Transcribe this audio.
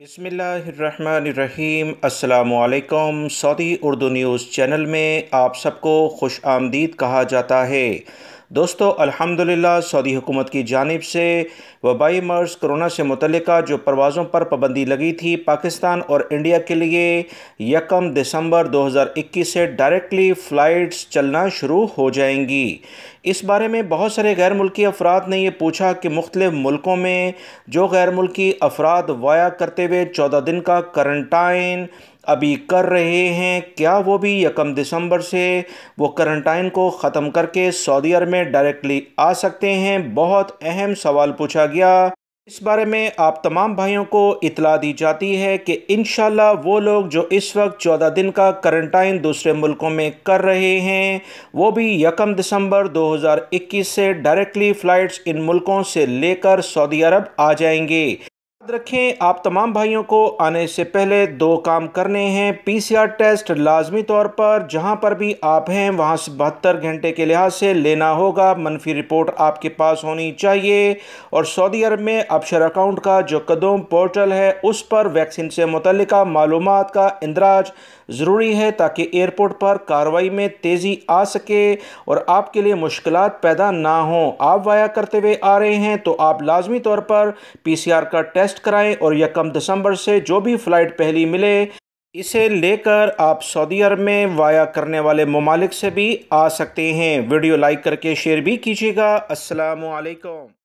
बिस्मिल्लाहिर्रहमानिर्रहीम। अस्सलामुअलैकुम। Saudi Urdu news channel में आप सबको खुश आमदीद कहा जाता है। दोस्तों, अल्हम्दुलिल्लाह सऊदी हुकूमत की जानिब से वबाई मर्ज़ कोरोना से मुतल्लिका जो परवाज़ों पर पाबंदी लगी थी पाकिस्तान और इंडिया के लिए 1 दिसंबर 2021 से डायरेक्टली फ़्लाइट्स चलना शुरू हो जाएंगी। इस बारे में बहुत सारे गैर मुल्की अफराद ने यह पूछा कि मुख्तलिफ़ मुल्कों में जो गैर मुल्की अफराद वाया करते हुए 14 दिन का करंटाइन अभी कर रहे हैं, क्या वो भी 1 दिसंबर से वो करंटाइन को ख़त्म करके सऊदी अरब में डायरेक्टली आ सकते हैं। बहुत अहम सवाल पूछा गया। इस बारे में आप तमाम भाइयों को इतला दी जाती है कि इंशाल्लाह वो लोग जो इस वक्त 14 दिन का करंटाइन दूसरे मुल्कों में कर रहे हैं वो भी 1 दिसंबर 2021 से डायरेक्टली फ़्लाइट्स इन मुल्कों से लेकर सऊदी अरब आ जाएंगे। याद रखें, आप तमाम भाइयों को आने से पहले 2 काम करने हैं। पीसीआर टेस्ट लाजमी तौर पर जहां पर भी आप हैं वहां से 72 घंटे के लिहाज से लेना होगा। मनफी रिपोर्ट आपके पास होनी चाहिए। और सऊदी अरब में अबशर अकाउंट का जो कदम पोर्टल है उस पर वैक्सीन से मुतल्लिका मालूमात का इंदराज ज़रूरी है ताकि एयरपोर्ट पर कार्रवाई में तेज़ी आ सके और आपके लिए मुश्किलात पैदा ना हो। आप वाया करते हुए आ रहे हैं तो आप लाजमी तौर पर पीसीआर का टेस्ट कराएं और 1 दिसंबर से जो भी फ़्लाइट पहली मिले इसे लेकर आप सऊदी अरब में वाया करने वाले ममालिक से भी आ सकते हैं। वीडियो लाइक करके शेयर भी कीजिएगा। अस्सलामु अलैकुम।